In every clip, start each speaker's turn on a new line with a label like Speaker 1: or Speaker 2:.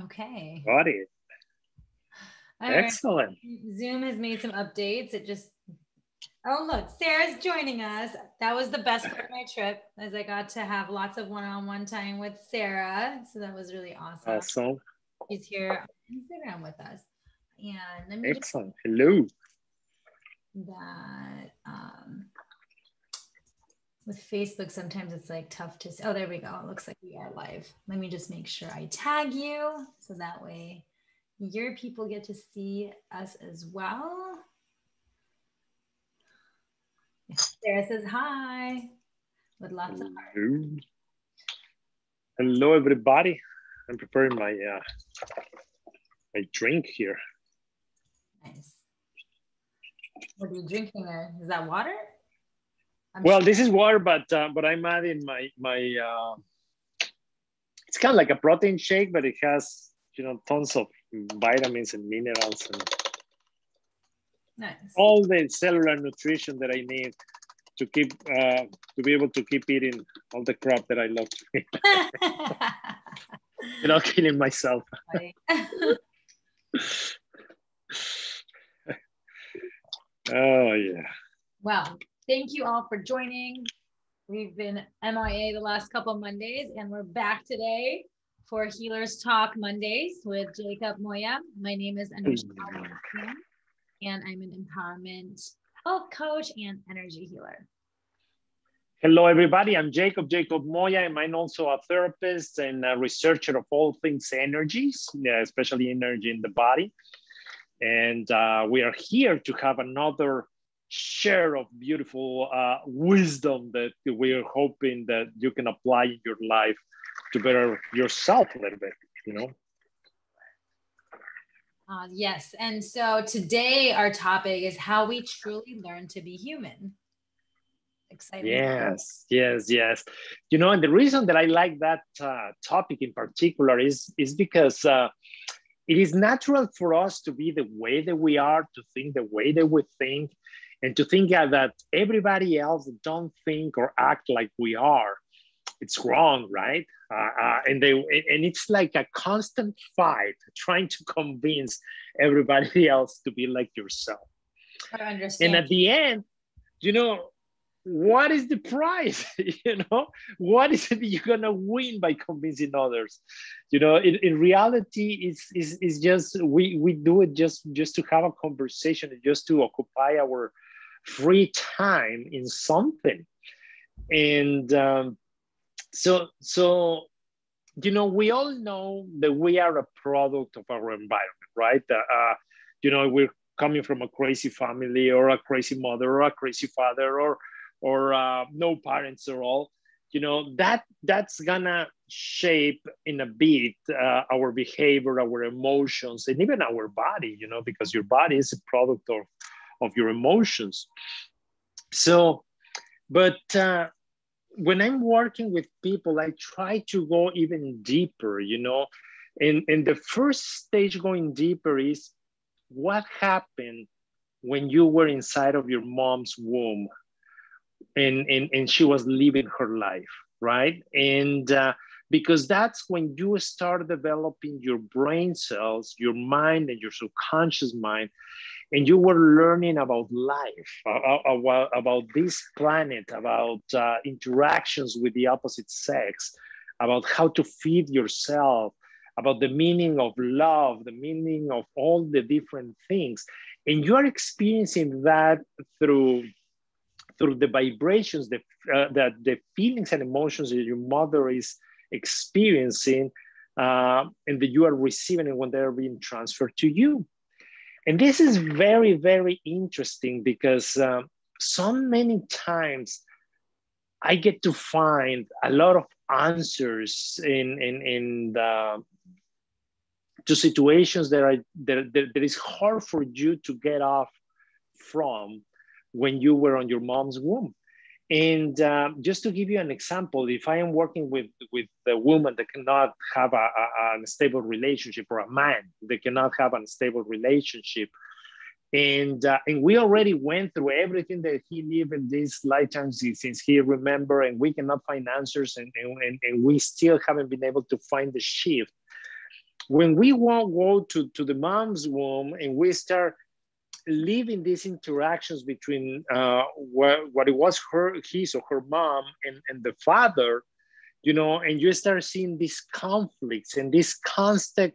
Speaker 1: Okay.
Speaker 2: Got it.
Speaker 1: All
Speaker 2: Excellent.
Speaker 1: Right. Zoom has made some updates. It just, oh, look, Sarah's joining us. That was the best part of my trip, as I got to have lots of one-on-one time with Sarah. So that was really awesome.
Speaker 2: Awesome.
Speaker 1: She's here on Instagram with us. And let me
Speaker 2: Excellent. Hello.
Speaker 1: That with Facebook, sometimes it's like tough to see. Oh, there we go. It looks like we are live. Let me just make sure I tag you so that way your people get to see us as well. Sarah says hi with lots of hearts.
Speaker 2: Hello, everybody. I'm preparing my my drink here.
Speaker 1: Nice. What are you drinking there? Is that water?
Speaker 2: Well, this is water, but I'm adding my it's kind of like a protein shake, but it has, you know, tons of vitamins and minerals and
Speaker 1: nice.
Speaker 2: All the cellular nutrition that I need to keep to be able to keep eating all the crap that I love to eat without killing myself. Oh yeah.
Speaker 1: Well, thank you all for joining. We've been MIA the last couple of Mondays, and we're back today for Healers Talk Mondays with Jacob Moya. My name is Anuschka, and I'm an empowerment health coach and energy healer.
Speaker 2: Hello, everybody. I'm Jacob Moya, and I'm also a therapist and a researcher of all things energies, especially energy in the body. And we are here to have another share of beautiful wisdom that we are hoping that you can apply in your life to better yourself a little bit, you know?
Speaker 1: Yes. And so today our topic is how we truly learn to be human. Exciting.
Speaker 2: Yes. You know, and the reason that I like that topic in particular is because it is natural for us to be the way that we are, to think the way that we think, and to think that everybody else don't think or act like we are. It's wrong, right? And it's like a constant fight trying to convince everybody else to be like yourself.
Speaker 1: I understand.
Speaker 2: And at the end, you know, what is the prize? You know, what is it that you're gonna win by convincing others? You know, in reality, it's just we do it just to have a conversation, just to occupy our free time in something. And so you know, we all know that we are a product of our environment, right? You know, we're coming from a crazy family, or a crazy mother, or a crazy father, or no parents at all. You know, that's gonna shape in a bit our behavior, our emotions, and even our body, you know, because your body is a product of your emotions. So, but when I'm working with people, I try to go even deeper, you know, and the first stage going deeper is what happened when you were inside of your mom's womb and she was living her life, right? And because that's when you start developing your brain cells, your mind and your subconscious mind, and you were learning about life, about this planet, about interactions with the opposite sex, about how to feed yourself, about the meaning of love, the meaning of all the different things. And you are experiencing that through the vibrations, the feelings and emotions that your mother is experiencing, and that you are receiving it when they're being transferred to you. And this is very, very interesting because so many times I get to find a lot of answers to situations that is hard for you to get off from when you were on your mom's womb. And just to give you an example, if I am working with a woman that cannot have a stable relationship, or a man that cannot have a stable relationship, and we already went through everything that he lived in this lifetime since he remember, and we cannot find answers, and we still haven't been able to find the shift. when we won't go to the mom's womb and we start living these interactions between what it was his or her mom and the father, you know, and you start seeing these conflicts and these constant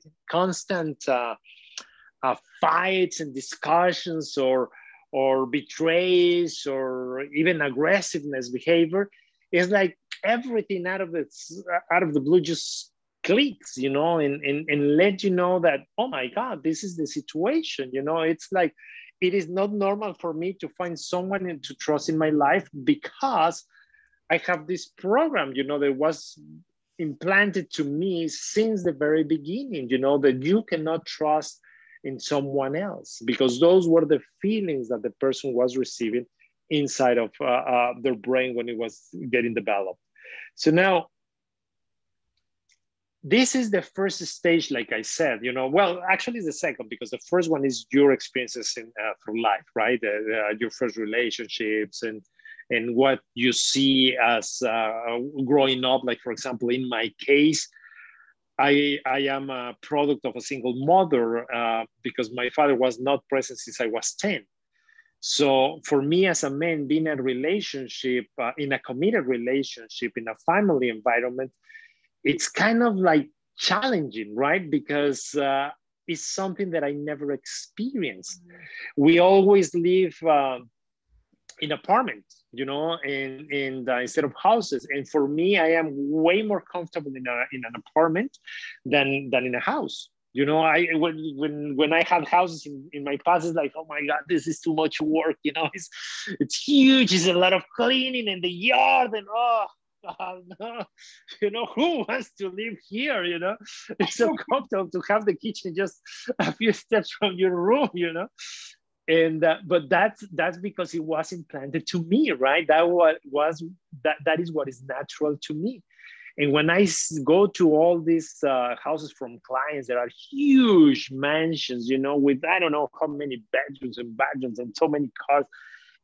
Speaker 2: fights and discussions or betrays or even aggressiveness behavior. It's like everything out of the blue just clicks, you know, and let you know that, oh my God, this is the situation. You know, it's like, it is not normal for me to find someone to trust in my life because I have this program, you know, that was implanted to me since the very beginning, you know, that you cannot trust in someone else, because those were the feelings that the person was receiving inside of their brain when it was getting developed. So now, this is the first stage, like I said, you know, well, actually it's the second, because the first one is your experiences through life, right? Your first relationships and what you see as growing up. Like, for example, in my case, I am a product of a single mother because my father was not present since I was 10. So for me as a man, being in a relationship, in a committed relationship, in a family environment, it's kind of like challenging, right? Because it's something that I never experienced. We always live in apartments, you know, and instead of houses. And for me, I am way more comfortable in an apartment than in a house. You know, when I have houses in my past, it's like, oh my God, this is too much work. You know, it's huge. It's a lot of cleaning in the yard, and oh God, no. You know, who wants to live here? You know, it's so comfortable to have the kitchen just a few steps from your room. You know, and but that's because it was implanted to me, right? That is what is natural to me. And when I go to all these houses from clients that are huge mansions, you know, with I don't know how many bedrooms and so many cars,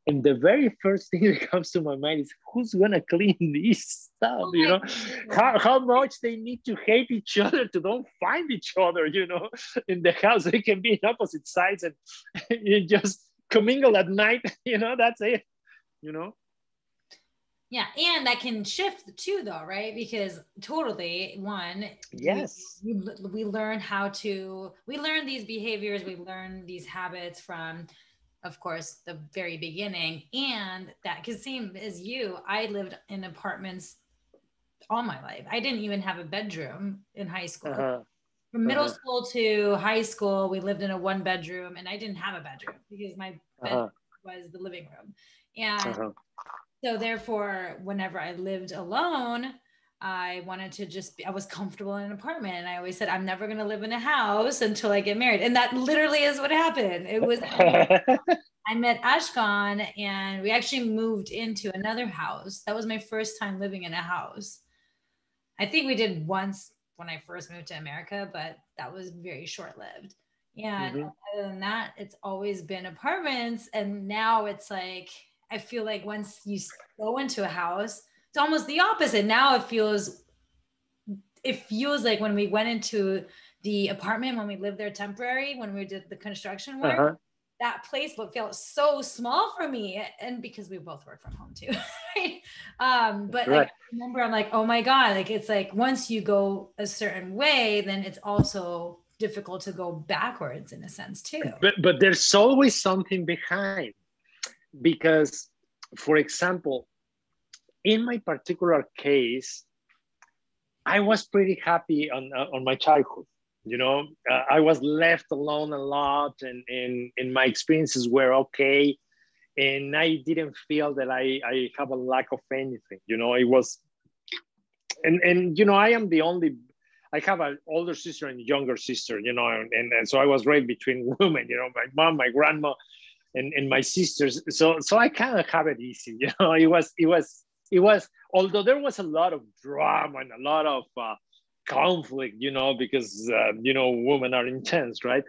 Speaker 2: and the very first thing that comes to my mind is, who's gonna clean this stuff? You know, how much they need to hate each other to don't find each other, you know, in the house. They can be in opposite sides and you just commingle at night, you know, that's it, you know.
Speaker 1: Yeah, and that can shift too, though, right? Because totally, one,
Speaker 2: yes,
Speaker 1: we learn we learn these behaviors, we learn these habits from, of course, the very beginning. And that, because same as you, I lived in apartments all my life. I didn't even have a bedroom in high school. From middle school to high school, we lived in a 1-bedroom, and I didn't have a bedroom because my bed was the living room. And so therefore, whenever I lived alone, I wanted to I was comfortable in an apartment. And I always said, I'm never going to live in a house until I get married. And that literally is what happened. It was, I met Ashkan and we actually moved into another house. That was my first time living in a house. I think we did once when I first moved to America, but that was very short-lived. And other than that, it's always been apartments. And now it's like, I feel like once you go into a house, it's almost the opposite. Now it feels like when we went into the apartment, when we lived there temporary, when we did the construction work, that place felt so small for me. And because we both work from home too. Right? But I remember I'm like, oh my God, like, it's like, once you go a certain way, then it's also difficult to go backwards in a sense too.
Speaker 2: But there's always something behind. Because, for example, in my particular case, I was pretty happy on my childhood. You know, I was left alone a lot, and my experiences were okay. And I didn't feel that I have a lack of anything. You know, it was, and you know, I am the only, I have an older sister and younger sister, you know, and so I was raised between women, you know, my mom, my grandma, and my sisters. So I kind of have it easy, you know. It was, although there was a lot of drama and a lot of conflict, you know, because you know, women are intense, right?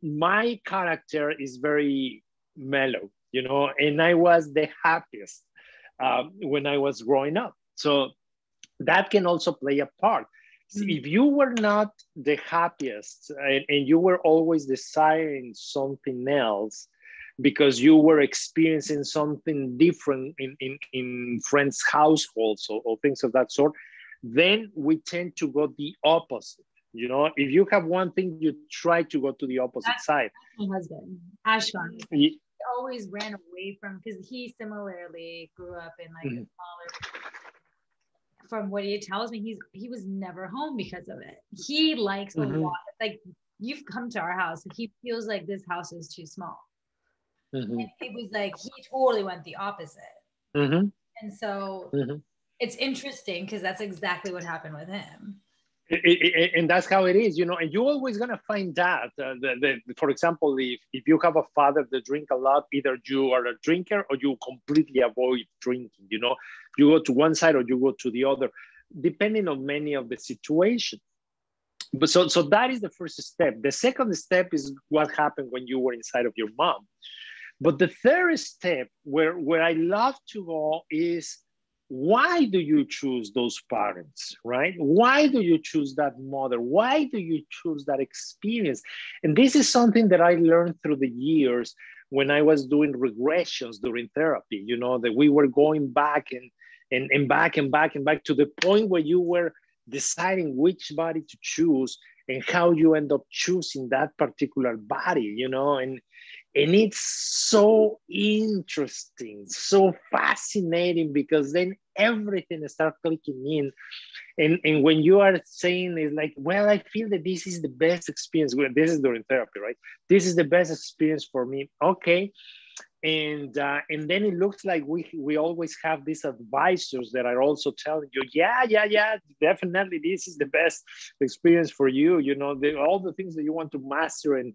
Speaker 2: My character is very mellow, you know, and I was the happiest when I was growing up. So that can also play a part. If you were not the happiest and you were always desiring something else because you were experiencing something different in friends' households or things of that sort, then we tend to go the opposite. You know, if you have one thing, you try to go to the opposite side.
Speaker 1: My husband, Ashkan, he always ran away from, because he similarly grew up in like a smaller. From what he tells me, he was never home because of it. He likes a lot. Like, you've come to our house, and he feels like this house is too small. And it was like he totally went the opposite. And so it's interesting because that's exactly what happened with him.
Speaker 2: And that's how it is, you know, and you're always going to find that. For example, if you have a father that drink a lot, either you are a drinker or you completely avoid drinking, you know, you go to one side or you go to the other, depending on many of the situations. But so that is the first step. The second step is what happened when you were inside of your mom. But the third step where I love to go is, why do you choose those parents, right? Why do you choose that mother? Why do you choose that experience? And this is something that I learned through the years when I was doing regressions during therapy, you know, that we were going back and back to the point where you were deciding which body to choose and how you end up choosing that particular body, you know, and it's so interesting, so fascinating, because then everything starts clicking in. And when you are saying it's like, well, I feel that this is the best experience. Well, this is during therapy, right? This is the best experience for me. Okay. And then it looks like we always have these advisors that are also telling you, yeah, definitely this is the best experience for you. You know, all the things that you want to master and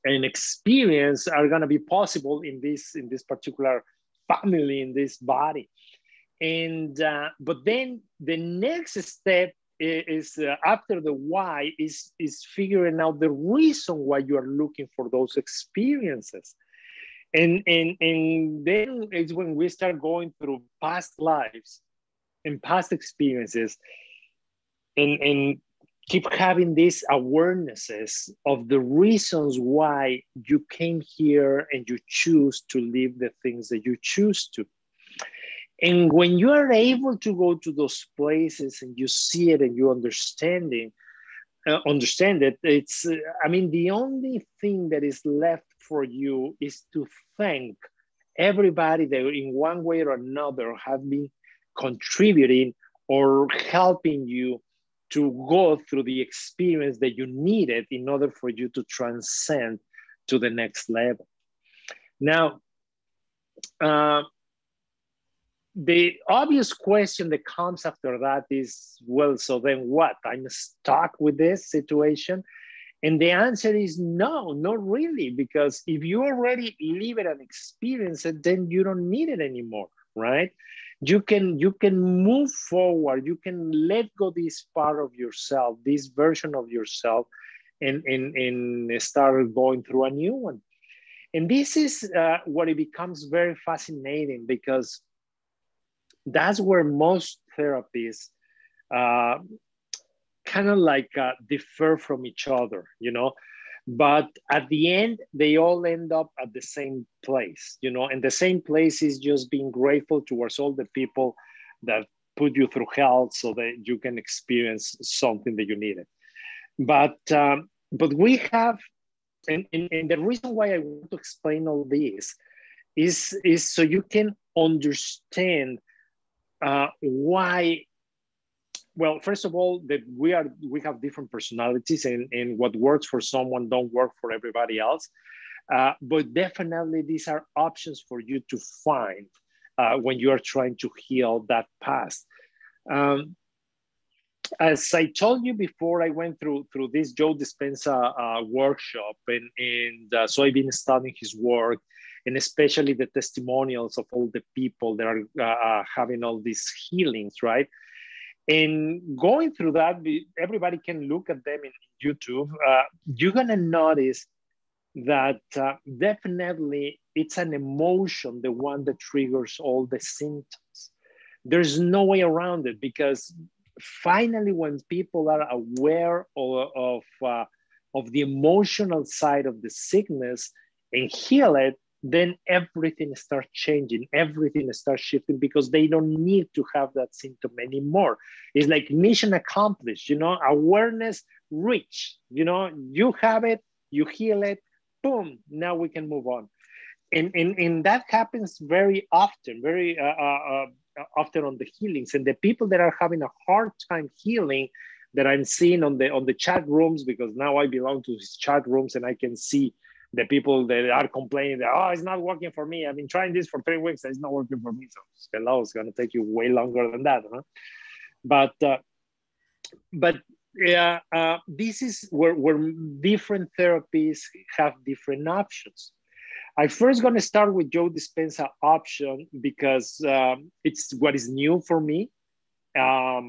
Speaker 2: experience are going to be possible in this particular family, in this body. And but then the next step is after the why is figuring out the reason why you are looking for those experiences. And then it's when we start going through past lives and past experiences and keep having these awarenesses of the reasons why you came here and you choose to live the things that you choose to. And when you are able to go to those places and you see it and you understand it, it's, I mean, the only thing that is left for you is to thank everybody that in one way or another have been contributing or helping you to go through the experience that you needed in order for you to transcend to the next level. Now, the obvious question that comes after that is, well, so then what? I'm stuck with this situation? And the answer is no, not really, because if you already live it and experience it, then you don't need it anymore, right? You can move forward. You can let go this part of yourself, this version of yourself, and start going through a new one. And this is what it becomes very fascinating, because that's where most therapists kind of like differ from each other, you know. But at the end, they all end up at the same place, you know, and the same place is just being grateful towards all the people that put you through hell so that you can experience something that you needed. But we have, and the reason why I want to explain all this is so you can understand why. Well, first of all, that we have different personalities, and what works for someone don't work for everybody else. But definitely these are options for you to find when you are trying to heal that past. As I told you before, I went through this Joe Dispenza workshop, and so I've been studying his work, and especially the testimonials of all the people that are having all these healings, right? And going through that, everybody can look at them in YouTube. You're gonna notice that definitely it's an emotion, the one that triggers all the symptoms. There's no way around it, because finally, when people are aware of the emotional side of the sickness and heal it, then everything starts changing, everything starts shifting, because they don't need to have that symptom anymore. It's like mission accomplished, awareness reached, you have it, you heal it, boom, now we can move on. And that happens very often, very often on the healings. And the people that are having a hard time healing, that I'm seeing on the chat rooms, because now I belong to these chat rooms and I can see the people that are complaining that, oh, it's not working for me. I've been trying this for 3 weeks. It's not working for me. So hello, it's going to take you way longer than that. Huh? But this is where different therapies have different options. I first going to start with Joe Dispenza option because it's what is new for me. I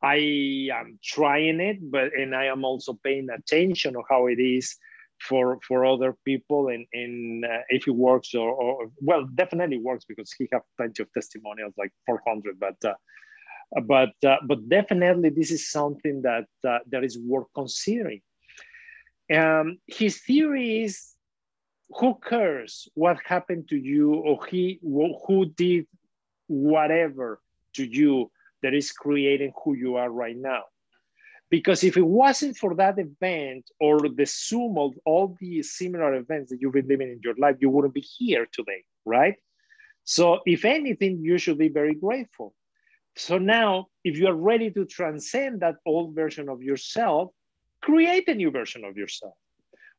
Speaker 2: am trying it, and I am also paying attention on how it is for other people, and if it works or well, definitely works, because he have plenty of testimonials, like 400. But definitely this is something that is worth considering. His theory is, who cares what happened to you, or who did whatever to you that is creating who you are right now? Because if it wasn't for that event, or the sum of all the similar events that you've been living in your life, you wouldn't be here today, right? So if anything, you should be very grateful. So now, if you are ready to transcend that old version of yourself, create a new version of yourself.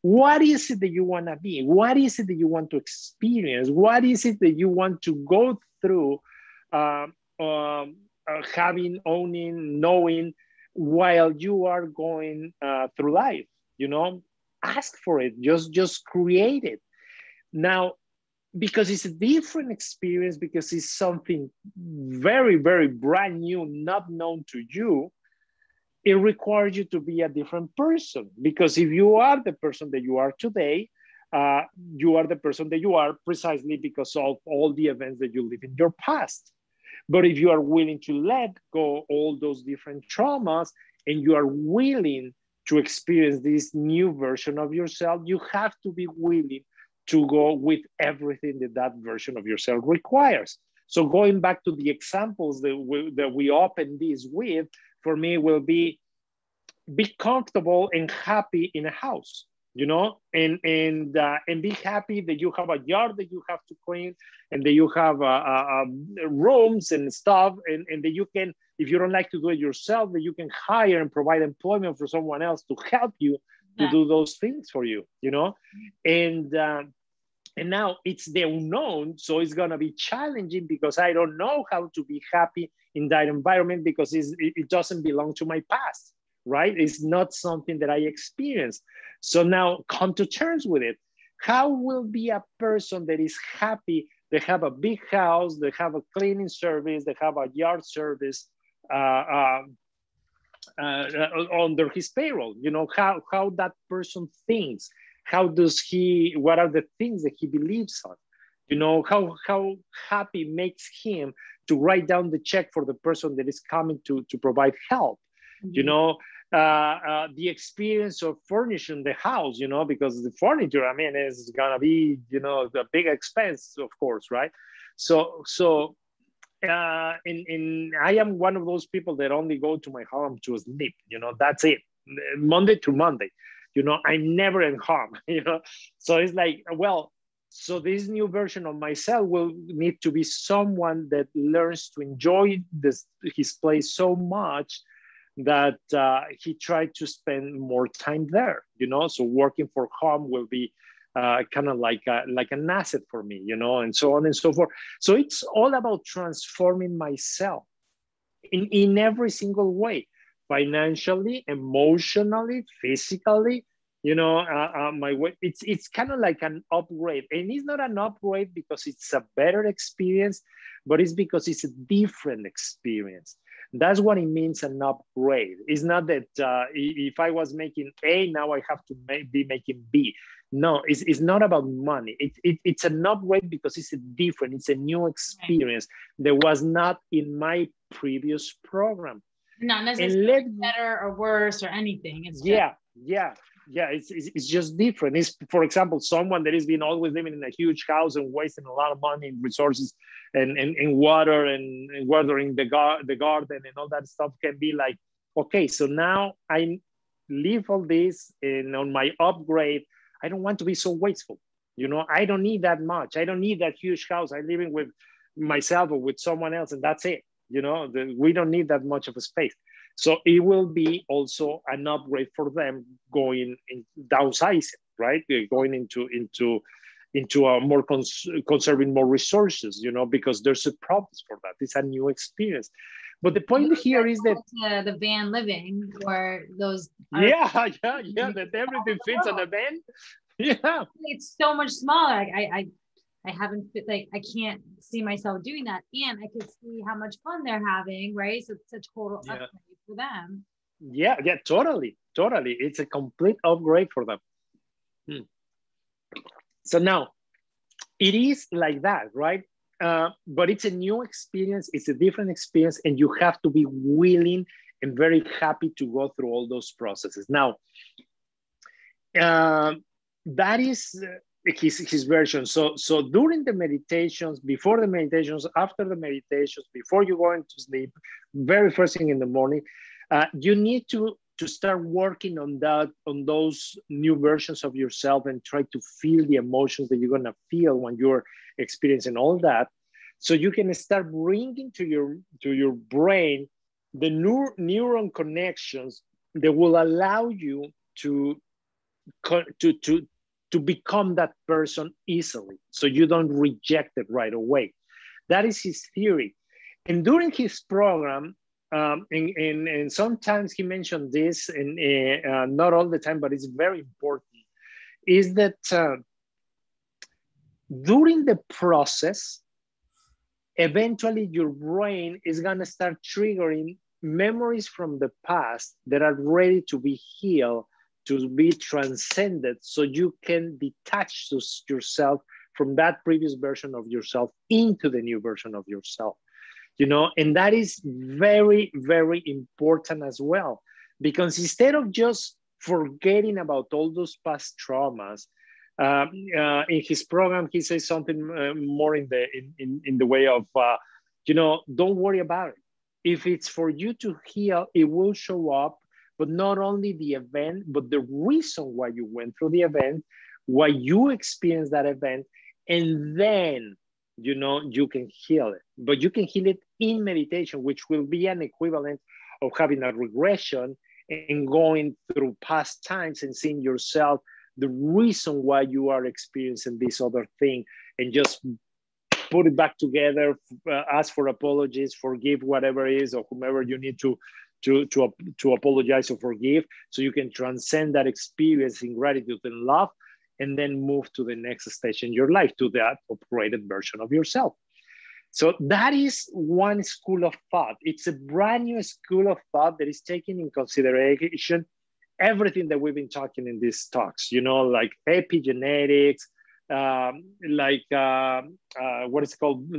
Speaker 2: What is it that you want to be? What is it that you want to experience? What is it that you want to go through, having, owning, knowing, while you are going through life? Ask for it, just create it. Now, because it's a different experience, because it's something very, very brand new, not known to you, it requires you to be a different person. Because if you are the person that you are today, you are the person that you are precisely because of all the events that you live in your past. But if you are willing to let go all those different traumas, and you are willing to experience this new version of yourself, you have to be willing to go with everything that version of yourself requires. So going back to the examples that we open this with, for me will be comfortable and happy in a house, and be happy that you have a yard that you have to clean, and that you have rooms and stuff, and that you can, if you don't like to do it yourself, that you can hire and provide employment for someone else to help you to do those things for you, and now it's the unknown, so it's going to be challenging, because I don't know how to be happy in that environment, because it doesn't belong to my past. Right? It's not something that I experienced. So now come to terms with it. How will be a person that is happy, they have a big house, they have a cleaning service, they have a yard service under his payroll? How that person thinks. What are the things that he believes on? How happy makes him to write down the check for the person that is coming to provide help. Mm-hmm. The experience of furnishing the house, because the furniture, is gonna be, the big expense, of course, right? So and I am one of those people that only go to my home to sleep, that's it, Monday to Monday, I'm never at home, So it's like, well, so this new version of myself will need to be someone that learns to enjoy his place so much that he tried to spend more time there, so working for home will be kind of like an asset for me, and so on and so forth. So it's all about transforming myself in every single way, financially, emotionally, physically, my way. It's kind of like an upgrade, and it's not an upgrade because it's a better experience, but it's because it's a different experience. That's what it means, an upgrade. It's not that if I was making A, now I have to be making B. No, it's not about money. It's an upgrade because it's different. It's a new experience that was not in my previous program.
Speaker 1: Not
Speaker 2: and
Speaker 1: necessarily better or worse or anything. It's just
Speaker 2: it's just different. It's, for example, someone that has been always living in a huge house and wasting a lot of money and resources and water and watering the garden and all that stuff can be like, okay, so now I leave all this, and on my upgrade, I don't want to be so wasteful. You know, I don't need that much. I don't need that huge house. I'm living with myself or with someone else, and that's it. You know, we don't need that much of a space. So it will be also an upgrade for them going in downsizing, right? They're going into a more conserving more resources, you know, because there's a purpose for that. It's a new experience. But the point here is that
Speaker 1: the van living, or those
Speaker 2: that everything fits on the van. Yeah,
Speaker 1: it's so much smaller. I haven't fit, like, I can't see myself doing that, and I could see how much fun they're having, right? So it's a total upgrade for them.
Speaker 2: Yeah, totally. It's a complete upgrade for them. So now it is like that, right? But it's a new experience. It's a different experience, and you have to be willing and very happy to go through all those processes. Now, that is his version. So during the meditations, before the meditations, after the meditations, before you go into sleep, very first thing in the morning, you need to start working on those new versions of yourself and try to feel the emotions that you're gonna feel when you're experiencing all that. So you can start bringing to your brain the new neuron connections that will allow you to become that person easily, so you don't reject it right away. That is his theory. And during his program, and sometimes he mentioned this, and not all the time, but it's very important, is that during the process, eventually your brain is gonna start triggering memories from the past that are ready to be healed, to be transcended, so you can detach yourself from that previous version of yourself into the new version of yourself, you know. And that is very, very important as well, because instead of just forgetting about all those past traumas, in his program, he says something more in the way of, don't worry about it. If it's for you to heal, it will show up. But not only the event, but the reason why you went through the event, why you experienced that event, and then, you can heal it. But you can heal it in meditation, which will be an equivalent of having a regression and going through past times and seeing yourself, the reason why you are experiencing this other thing, and just put it back together, ask for apologies, forgive whatever it is, or whomever you need to apologize or forgive, so you can transcend that experience in gratitude and love, and then move to the next stage in your life, to that upgraded version of yourself. So that is one school of thought. It's a brand new school of thought that is taking in consideration everything that we've been talking in these talks, like epigenetics, what is called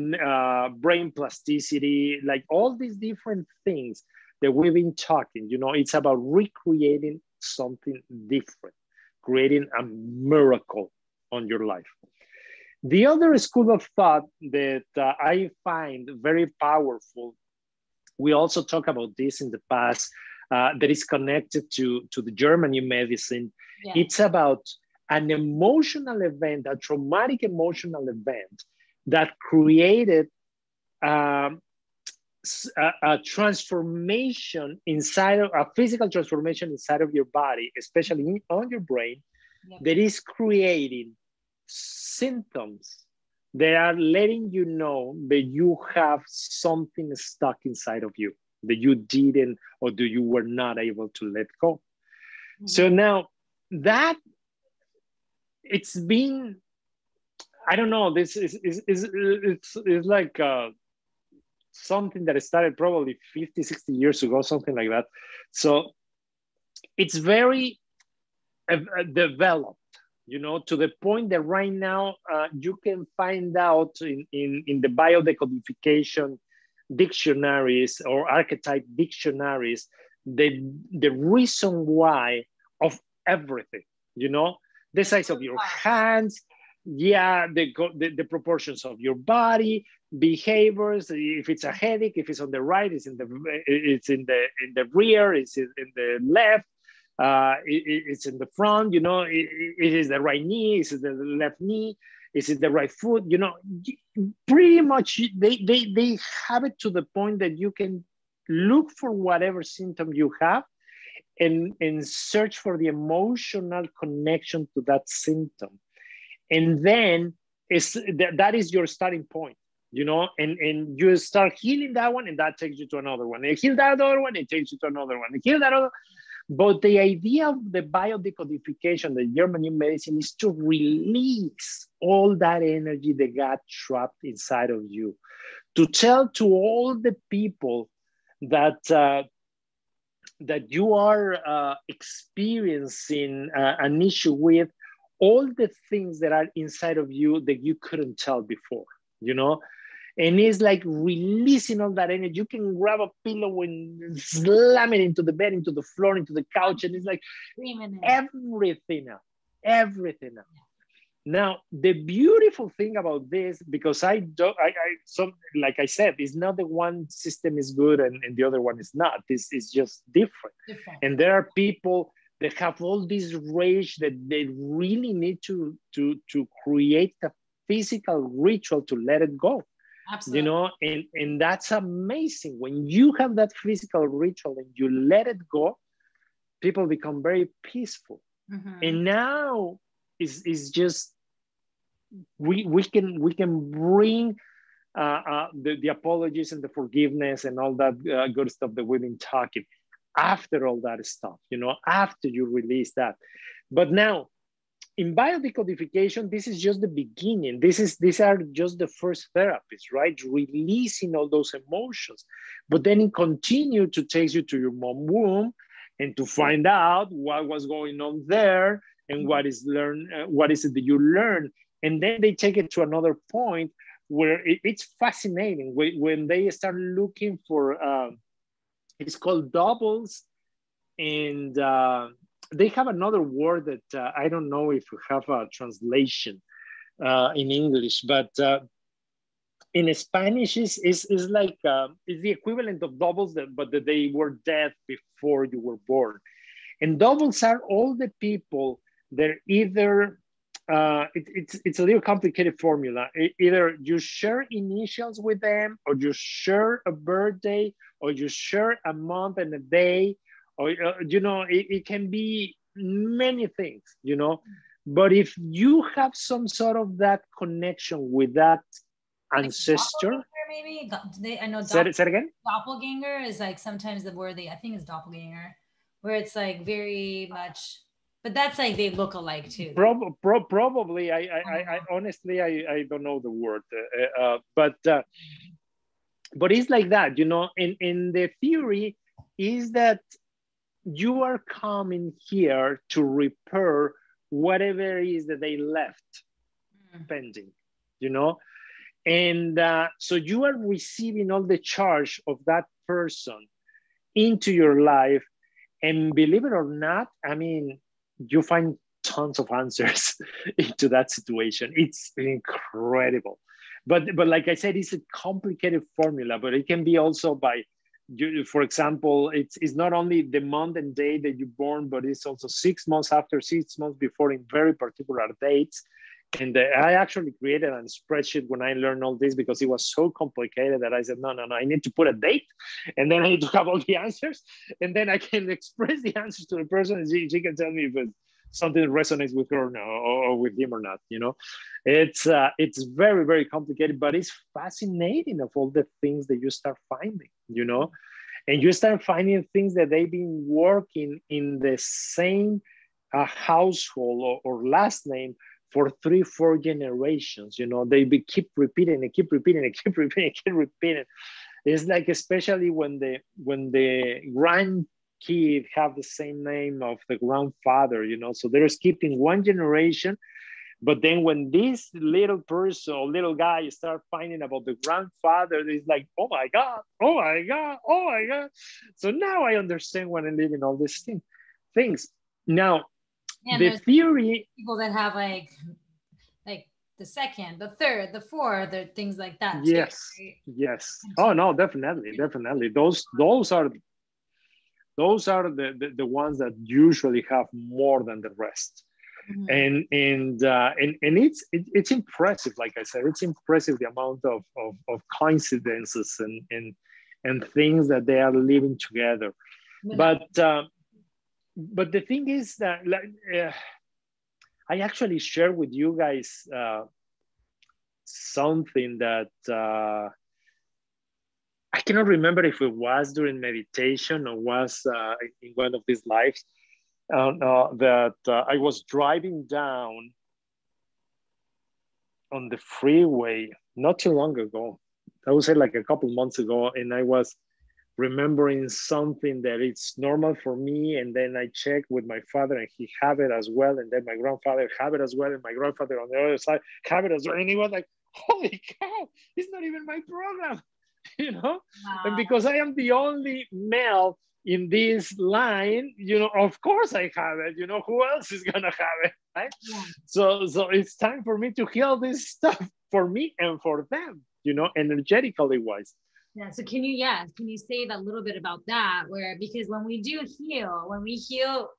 Speaker 2: brain plasticity, like all these different things that we've been talking. It's about recreating something different, creating a miracle on your life. The other school of thought that I find very powerful, we also talked about this in the past, that is connected to the German New Medicine. Yeah. It's about an emotional event, a traumatic emotional event that created a transformation inside of a physical transformation inside of your body, especially on your brain, yep, that is creating symptoms that are letting you know that you have something stuck inside of you that you didn't, or that you were not able to let go. Mm-hmm. So now that it's been, I don't know, this it's like something that started probably 50, 60 years ago, something like that. So it's very developed, to the point that right now you can find out in the biodecodification dictionaries or archetype dictionaries the reason why of everything, you know, the size of your hands, yeah, the proportions of your body, behaviors, if it's a headache, if it's on the right, it's in the rear, it's in the left, it's in the front, you know, it is the right knee, is it the left knee, is it the right foot, you know, pretty much they have it to the point that you can look for whatever symptom you have and search for the emotional connection to that symptom. And then that is your starting point, you know, and you start healing that one, and that takes you to another one. And heal that other one, it takes you to another one. And heal that other. But the idea of the biodecodification, the German new medicine, is to release all that energy that got trapped inside of you, to tell to all the people that that you are experiencing an issue with, all the things that are inside of you that you couldn't tell before, you know? And it's like releasing all that energy. You can grab a pillow and slam it into the bed, into the floor, into the couch, and it's like everything out, everything out. Now, the beautiful thing about this, because like I said, it's not that one system is good and the other one is not. This is just different. And there are people that have all this rage that they really need to create a physical ritual to let it go. Absolutely. You know, and that's amazing. When you have that physical ritual and you let it go, people become very peaceful. Mm-hmm. And now is just we can bring the apologies and the forgiveness and all that good stuff that we've been talking after all that stuff, you know, after you release that. But now in biodecodification, this is just the beginning. These are just the first therapies, right? Releasing all those emotions. But then it continues to take you to your mom womb and to find out what was going on there and what is it that you learn. And then they take it to another point where it's fascinating when they start looking for, it's called doubles. And they have another word that I don't know if you have a translation in English, but in Spanish is like, it's the equivalent of doubles, but that they were dead before you were born. And doubles are all the people that either, it's a little complicated formula. Either you share initials with them, or you share a birthday, or you share a month and a day, or, you know, it can be many things, you know. But if you have some sort of that connection with that ancestor,
Speaker 1: maybe I know.
Speaker 2: Say it again.
Speaker 1: Doppelganger is like sometimes the word I think is doppelganger, where it's like very much. But that's like they look alike too.
Speaker 2: Probably. I honestly I don't know the word, but it's like that, you know. And the theory is that you are coming here to repair whatever it is that they left pending, you know. And so you are receiving all the charge of that person into your life, and believe it or not, I mean, you find tons of answers into that situation. It's incredible. But like I said, it's a complicated formula, but it can be also by, for example, it's not only the month and day that you're born, but it's also 6 months after, 6 months before, in very particular dates. And I actually created a spreadsheet when I learned all this, because it was so complicated that I said, no, I need to put a date, and then I need to have all the answers, and then I can express the answers to the person, and she can tell me if it's something that resonates with her or with him or not, you know. It's very, very complicated, but it's fascinating of all the things that you start finding, you know. And you start finding things that they've been working in the same household or last name for 3-4 generations, you know. They keep repeating and keep repeating and keep repeating and keep repeating. It's like, especially when the grandkid have the same name of the grandfather, you know. So they're skipping one generation, But then when this little person or little guy start finding about the grandfather, it's like, oh my God, oh my God, oh my God. So now I understand when I live in all these things. Now,
Speaker 1: and
Speaker 2: the theory,
Speaker 1: people that have like the second, the third, the fourth, or things like that.
Speaker 2: yes,
Speaker 1: too, right?
Speaker 2: yes. Oh no, definitely. Those are the ones that usually have more than the rest. Mm-hmm. And it's impressive. Like I said, it's impressive the amount of coincidences and things that they are living together. But the thing is that I actually share with you guys something that I cannot remember if it was during meditation or was in one of these lives that I was driving down on the freeway not too long ago. I would say like a couple months ago, and I was remembering something that it's normal for me, and then I checked with my father and he had it as well, and then my grandfather had it as well, and my grandfather on the other side had it as well, and he was like, holy cow, it's not even my program, you know. Wow. And because I am the only male in this line, you know, of course I have it, you know, who else is gonna have it, right? Yeah. So it's time for me to heal this stuff for me and for them, you know, energetically wise.
Speaker 1: Yeah. So can you say that a little bit about that? Because when we heal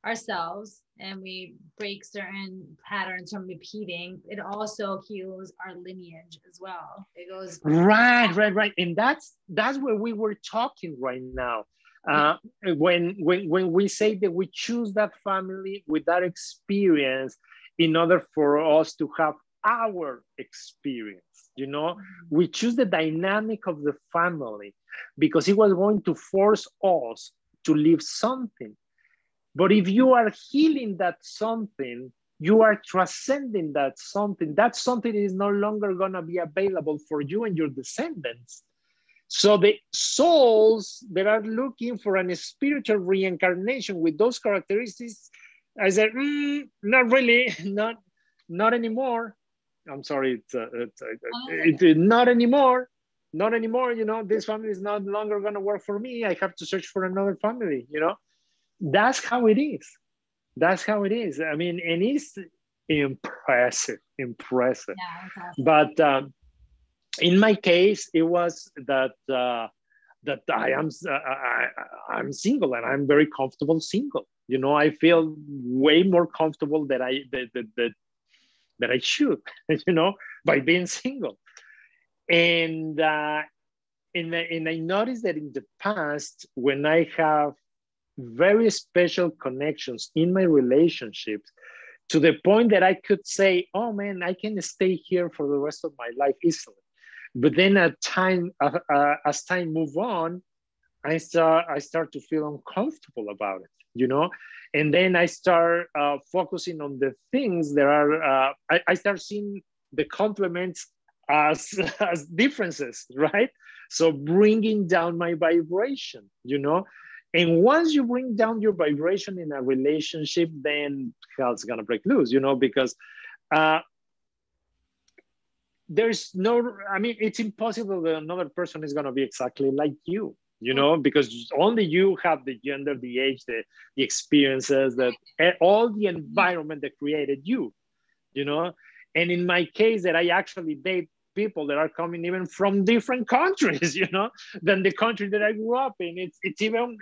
Speaker 1: ourselves and we break certain patterns from repeating, it also heals our lineage as well. It goes
Speaker 2: right. And that's where we were talking right now. When we say that we choose that family with that experience in order for us to have our experience, you know, we choose the dynamic of the family because it was going to force us to live something. But if you are healing that something, you are transcending that something is no longer going to be available for you and your descendants. So the souls that are looking for a spiritual reincarnation with those characteristics, I said, not really, not anymore. I'm sorry, it's not anymore. Not anymore, you know, this family is no longer going to work for me. I have to search for another family, you know. That's how it is. That's how it is. I mean, and it's impressive. Yeah, awesome. But in my case, it was that I'm single and I'm very comfortable single. You know, I feel way more comfortable that I should, you know, by being single. And I noticed that in the past, when I have very special connections in my relationships, to the point that I could say, oh man, I can stay here for the rest of my life easily. But then as time move on, I start to feel uncomfortable about it, you know? And then I start focusing on the things that are, I start seeing the complements as differences, right? So bringing down my vibration, you know? And once you bring down your vibration in a relationship, then hell's gonna break loose, you know, because there's no, I mean, it's impossible that another person is gonna be exactly like you, you know, because only you have the gender, the age, the experiences, that all the environment that created you, you know. And in my case, that I actually date people that are coming even from different countries, you know, than the country that I grew up in. It's even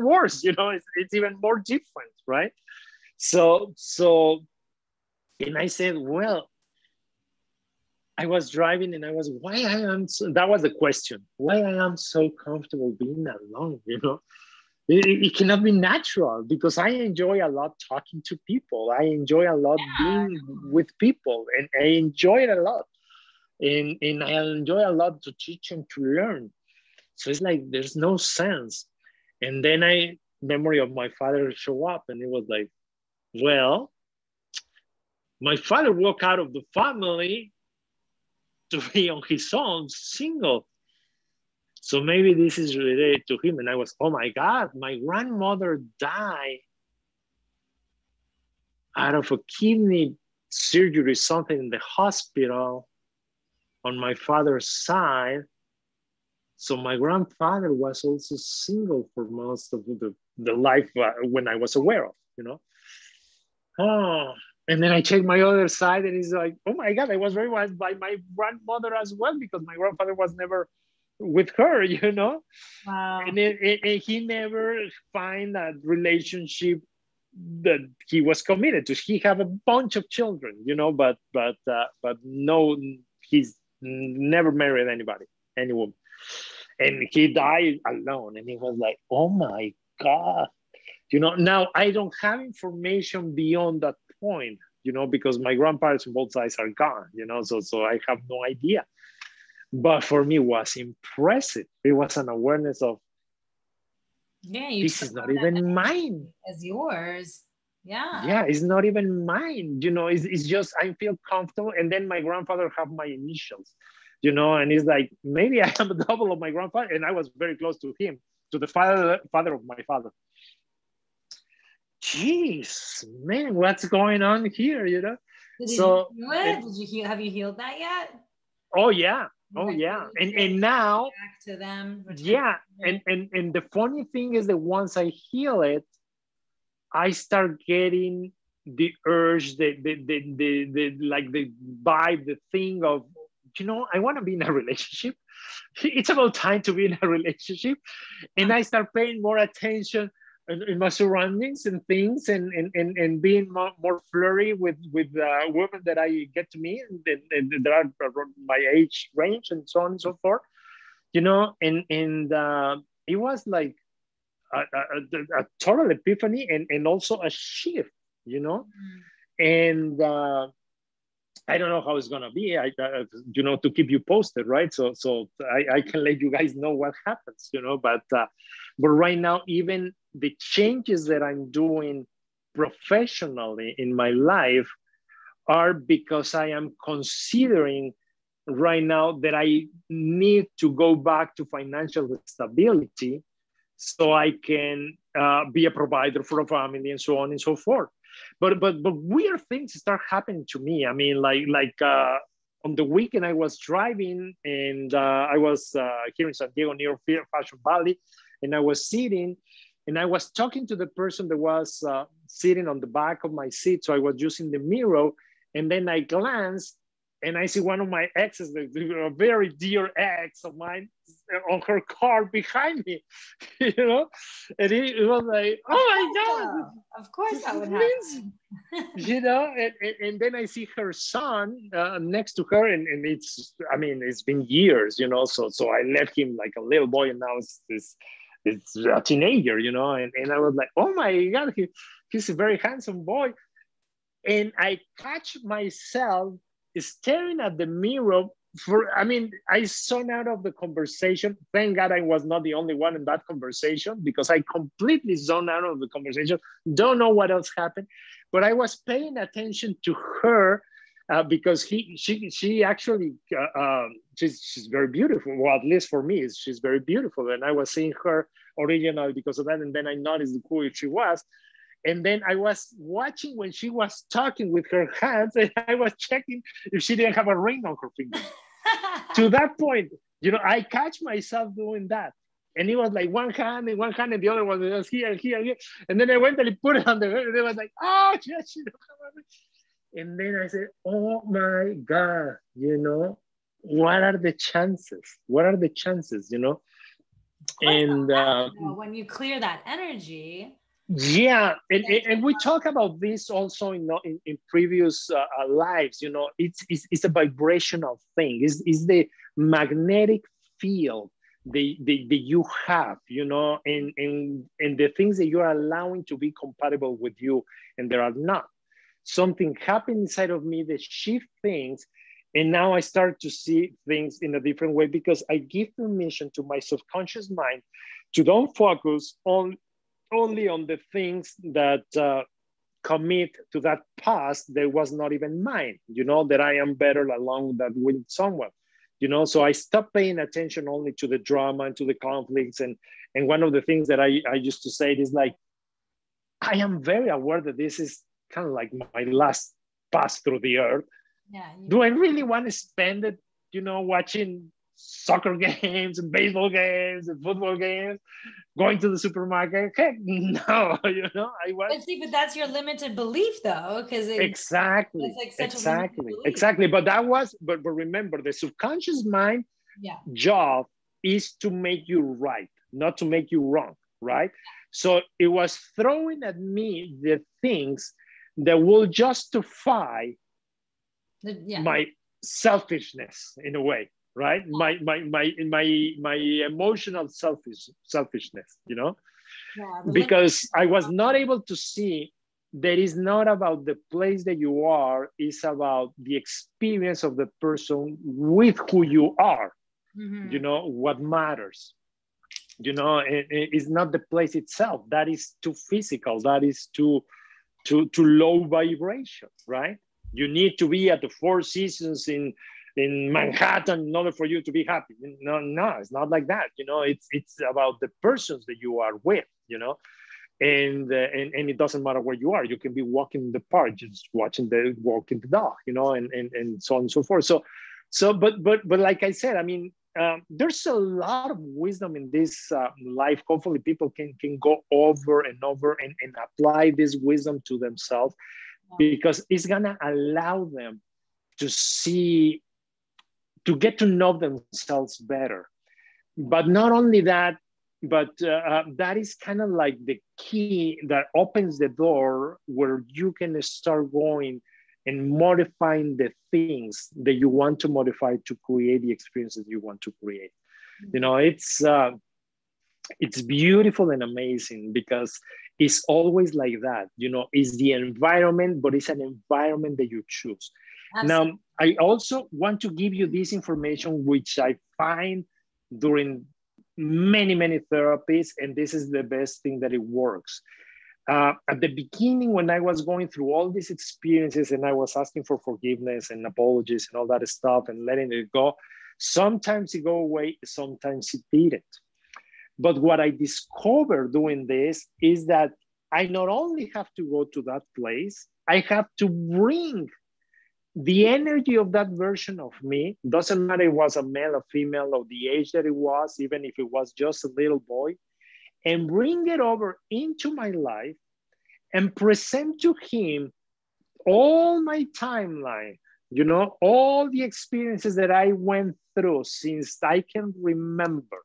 Speaker 2: worse, you know. It's even more different, right? So, and I said, well, I was driving and I was, that was the question, why I am so comfortable being alone, you know? It cannot be natural because I enjoy a lot talking to people. I enjoy a lot being with people, and I enjoy it a lot. And I enjoy a lot to teach and to learn. So it's like, there's no sense. And then memory of my father show up, and it was like, well, my father walked out of the family to be on his own, single. So maybe this is related to him. And I was, oh my God, my grandmother died out of a kidney surgery, something in the hospital on my father's side. So my grandfather was also single for most of the life when I was aware of, you know. Oh, and then I checked my other side and it's like, oh my God, I was raised by my grandmother as well, because my grandfather was never with her, you know.
Speaker 1: Wow.
Speaker 2: And he never find a relationship that he was committed to. He have a bunch of children, you know, but no, he's never married anybody, any woman. And he died alone. And he was like, oh my God. You know, now I don't have information beyond that point, you know, because my grandparents on both sides are gone, you know, so I have no idea. But for me, it was impressive. It was an awareness of, this is not even mine.
Speaker 1: As yours. Yeah.
Speaker 2: Yeah, it's not even mine. You know, it's just, I feel comfortable. And then my grandfather have my initials, you know, and it's like, maybe I am a double of my grandfather. And I was very close to him, to the father of my father. Jeez, man, what's going on here, you know?
Speaker 1: Did you heal? Have you healed that yet?
Speaker 2: Oh, yeah. Oh, yeah. And now,
Speaker 1: back to them.
Speaker 2: Yeah. And the funny thing is that once I heal it, I start getting the urge, the like the vibe, the thing of, you know, I want to be in a relationship. It's about time to be in a relationship. And I start paying more attention in my surroundings and things, and being more flirty with women that I get to meet and that are around my age range and so on and so forth, you know, and it was like a total epiphany and also a shift, you know. And I don't know how it's gonna be. You know, to keep you posted, right? So I can let you guys know what happens, you know. But right now, even the changes that I'm doing professionally in my life are because I am considering right now that I need to go back to financial stability so I can be a provider for a family and so on and so forth. But weird things start happening to me. I mean, like on the weekend I was driving and I was here in San Diego near Fashion Valley, and I was sitting and I was talking to the person that was sitting on the back of my seat. So I was using the mirror, and then I glanced and I see one of my exes, a very dear ex of mine, on her car behind me, you know? And it was like, oh my God.
Speaker 1: Of course that would happen.
Speaker 2: You know, and then I see her son next to her, and it's, I mean, it's been years, you know, so I left him like a little boy, and now it's a teenager, you know, and I was like, oh my God, he's a very handsome boy. And I catch myself staring at the mirror I zoned out of the conversation. Thank God I was not the only one in that conversation, because I completely zoned out of the conversation. Don't know what else happened, but I was paying attention to her because she actually, she's very beautiful. Well, at least for me, she's very beautiful. And I was seeing her originally because of that. And then I noticed how cool she was. And then I was watching when she was talking with her hands, and I was checking if she didn't have a ring on her finger. To that point, you know, I catch myself doing that. And it was like one hand and the other was just here. And then I went and I put it on the head, and it was like, oh, yes, she don't have a ring. And then I said, oh my God, you know, what are the chances? What are the chances, you know? And
Speaker 1: when you clear that energy.
Speaker 2: Yeah, and we talk about this also in previous lives. You know, it's a vibrational thing. It's the magnetic field that you have, you know, and the things that you are allowing to be compatible with you, and there are not. Something happened inside of me that shift things, and now I start to see things in a different way, because I give permission to my subconscious mind to don't focus only on the things that commit to that past that was not even mine, you know, that I am better along that with someone, you know. So I stopped paying attention only to the drama and to the conflicts. And one of the things that I used to say is like, I am very aware that this is kind of like my last pass through the earth.
Speaker 1: Yeah.
Speaker 2: Do I really want to spend it, you know, watching soccer games and baseball games and football games, going to the supermarket? Heck, no, you know, I was.
Speaker 1: But see, but that's your limited belief, though, because
Speaker 2: Exactly,
Speaker 1: that's like such a limited belief.
Speaker 2: exactly. But that was, but remember, the subconscious mind job is to make you right, not to make you wrong, right? So it was throwing at me the things that will justify my selfishness in a way, right? My emotional selfishness, you know, because I was not able to see that it's not about the place that you are, it's about the experience of the person with who you are. You know, what matters, you know, it's not the place itself. That is too physical. That is too low vibration, right? You need to be at the Four Seasons in Manhattan in order for you to be happy. No, it's not like that. You know, it's about the persons that you are with, you know, and it doesn't matter where you are. You can be walking in the park, just walking the dog, you know, and so on and so forth. But like I said, I mean, there's a lot of wisdom in this life. Hopefully people can go over and over and apply this wisdom to themselves, because it's gonna allow them to see, to get to know themselves better. But not only that, but that is kind of like the key that opens the door where you can start going and modifying the things that you want to modify to create the experiences you want to create. You know, it's beautiful and amazing, because it's always like that. You know, it's the environment, but it's an environment that you choose. Absolutely. Now, I also want to give you this information, which I find during many therapies, and this is the best thing that it works. At the beginning, when I was going through all these experiences and I was asking for forgiveness and apologies and all that stuff and letting it go, sometimes it go away, sometimes it didn't. But what I discovered doing this is that I not only have to go to that place, I have to bring the energy of that version of me. Doesn't matter if it was a male or female or the age that it was, even if it was just a little boy, and bring it over into my life and present to him all my timeline, you know, all the experiences that I went through since I can remember,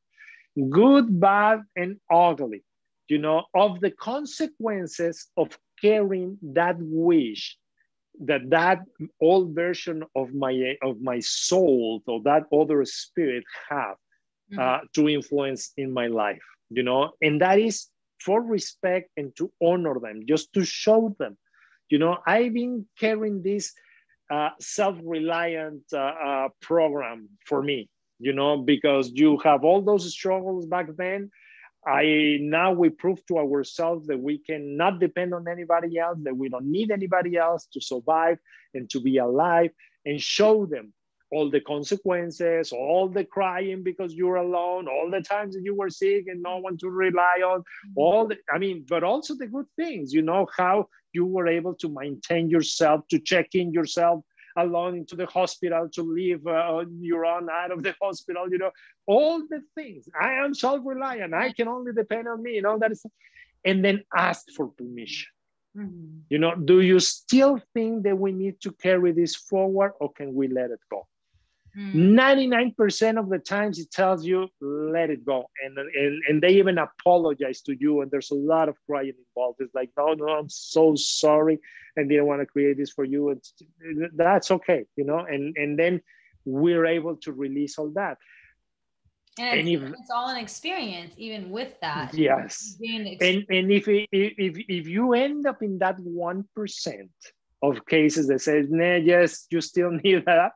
Speaker 2: good, bad, and ugly, you know, of the consequences of carrying that wish that old version of my soul or that other spirit have to influence in my life, you know. And that is for respect and to honor them, just to show them, you know, I've been carrying this self-reliant program for me, you know, because you have all those struggles back then. Now we prove to ourselves that we cannot depend on anybody else, that we don't need anybody else to survive and to be alive, and show them all the consequences, all the crying because you're alone, all the times that you were sick and no one to rely on, but also the good things, you know, how you were able to maintain yourself, to check in yourself alone into the hospital, to leave on your own out of the hospital, you know, all the things. I am self-reliant. I can only depend on me, you know, that is, and then ask for permission. You know, do you still think that we need to carry this forward, or can we let it go? 99% of the times it tells you, let it go. And they even apologize to you. And there's a lot of crying involved. It's like, no, I'm so sorry. I didn't want to create this for you. That's okay, you know? And then we're able to release all that.
Speaker 1: And it's all an experience, even with that.
Speaker 2: Yes. And if you end up in that 1% of cases that says, nah, yes, you still need that,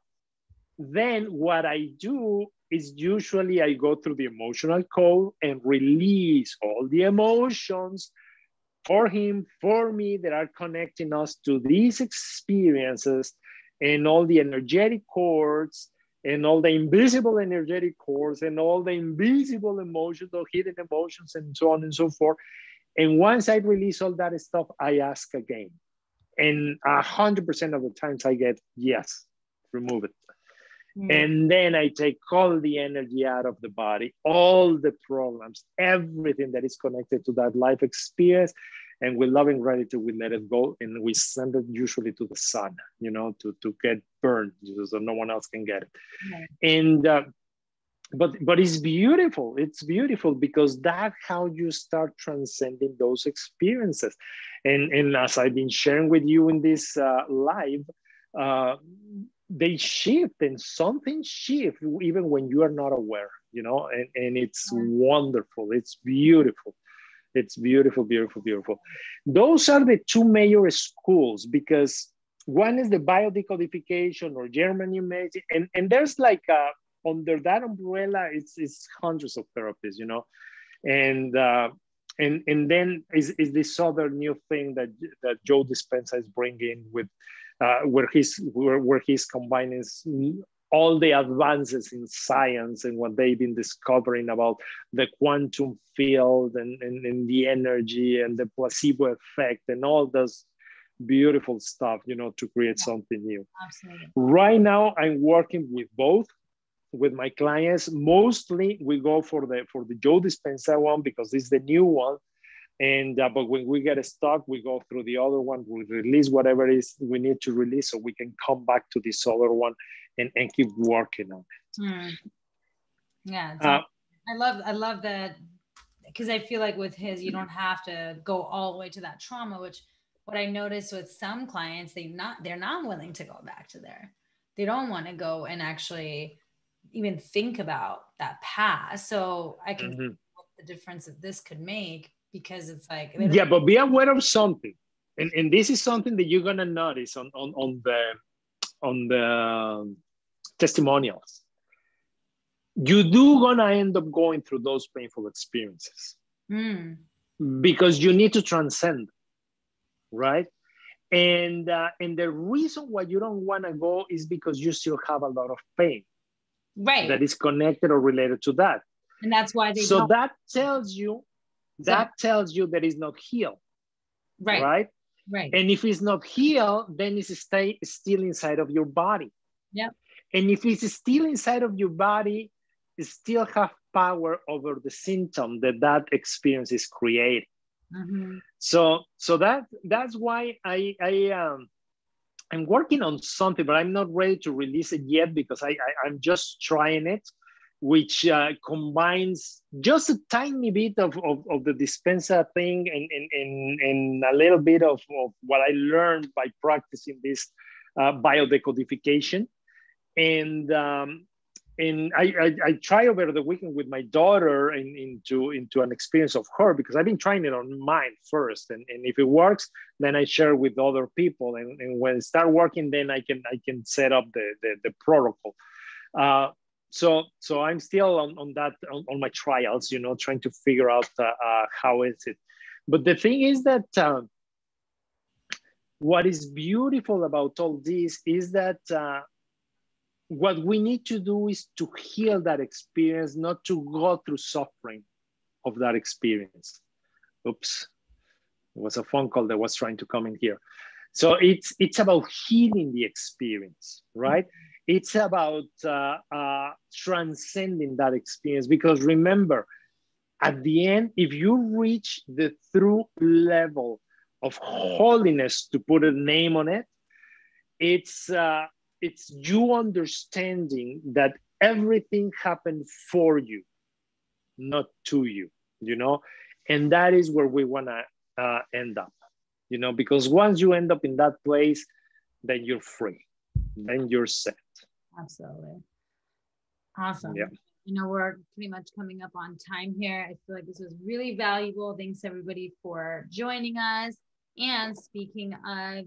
Speaker 2: then what I do is usually I go through the emotional code and release all the emotions for him, for me, that are connecting us to these experiences, and all the energetic cords and all the invisible energetic cords and all the invisible emotions or hidden emotions and so on and so forth. And once I release all that stuff, I ask again. And 100% of the times I get, yes, remove it. And then I take all the energy out of the body, all the problems, everything that is connected to that life experience. And with loving gratitude, we let it go and we send it usually to the sun, you know, to get burned so no one else can get it. And, but it's beautiful. It's beautiful because that's how you start transcending those experiences. And as I've been sharing with you in this live, they shift and something shift even when you are not aware, you know, and it's wonderful. It's beautiful. It's beautiful, beautiful, beautiful. Those are the two major schools because one is the biodecodification or German new medicine. And there's like under that umbrella, it's hundreds of therapies, you know, and then is this other new thing that Joe Dispenza is bringing with where he's combining all the advances in science and what they've been discovering about the quantum field and the energy and the placebo effect and all those beautiful stuff, you know, to create something new.
Speaker 1: Absolutely.
Speaker 2: Right now, I'm working with both. With my clients, mostly we go for the Joe Dispenza one because it's the new one. And but when we get stuck, we go through the other one. We release whatever it is we need to release, so we can come back to this other one and keep working on it.
Speaker 1: Yeah, I love that because I feel like with his, you don't have to go all the way to that trauma. Which what I noticed with some clients, they're not willing to go back to there. They don't want to go and actually even think about that past. So I can see what the difference that this could make. Because it's like,
Speaker 2: yeah, but be aware of something, and this is something that you're gonna notice on the testimonials. You do gonna end up going through those painful experiences because you need to transcend, right? And the reason why you don't want to go is because you still have a lot of pain,
Speaker 1: right,
Speaker 2: that is connected or related to that,
Speaker 1: and that's why they.
Speaker 2: So that tells you. That tells you that it's not healed, right? And if it's not healed, then it's still inside of your body.
Speaker 1: Yep. And
Speaker 2: if it's still inside of your body, it still have power over the symptom that experience is creating. So that's why I'm working on something, but I'm not ready to release it yet because I'm just trying it, which combines just a tiny bit of the Dispenza thing and a little bit of what I learned by practicing this biodecodification. And I try over the weekend with my daughter into an experience of her, because I've been trying it on mine first. And if it works, then I share with other people. And when it start working, then I can set up the protocol. So I'm still on that, on my trials, you know, trying to figure out how is it. But the thing is that what is beautiful about all this is that what we need to do is to heal that experience, not to go through suffering of that experience. Oops, it was a phone call that was trying to come in here. So it's about healing the experience, right? It's about transcending that experience, because remember, at the end, if you reach the true level of holiness, to put a name on it, it's you understanding that everything happened for you, not to you, you know? And that is where we want to end up, you know, because once you end up in that place, then you're free, then you're set.
Speaker 1: Absolutely. Awesome.
Speaker 2: Yeah.
Speaker 1: You know, we're pretty much coming up on time here. I feel like this was really valuable. Thanks everybody for joining us. And speaking of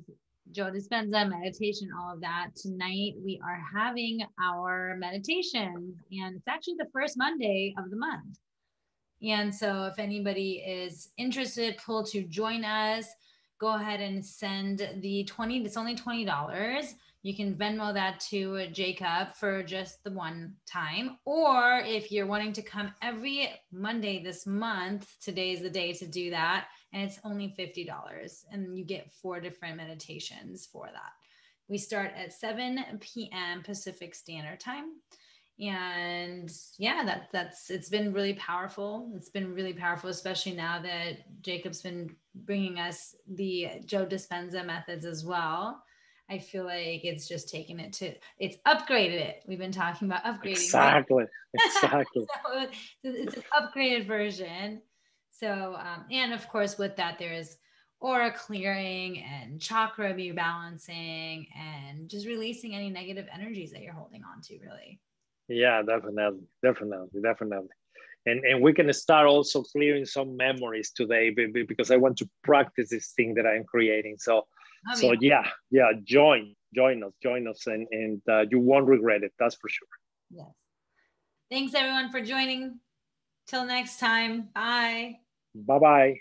Speaker 1: Joe Dispenza, meditation, all of that, tonight we are having our meditations, and it's actually the first Monday of the month. And so if anybody is interested, to join us, go ahead and send it's only $20 You can Venmo that to Jacob for just the one time. Or if you're wanting to come every Monday this month, today's the day to do that. And it's only $50. And you get 4 different meditations for that. We start at 7 p.m. Pacific Standard Time. And yeah, it's been really powerful. It's been really powerful, especially now that Jacob's been bringing us the Joe Dispenza methods as well. I feel like it's just taken it to, it's upgraded it. We've been talking about upgrading.
Speaker 2: Exactly. Exactly.
Speaker 1: So it's an upgraded version. So, and of course with that, there's aura clearing and chakra rebalancing and just releasing any negative energies that you're holding on to, really.
Speaker 2: Yeah, definitely. And we can start also clearing some memories today because I want to practice this thing that I'm creating. So yeah, join us, and you won't regret it. That's for sure.
Speaker 1: Yes. Thanks everyone for joining. Till next time. Bye.
Speaker 2: Bye-bye.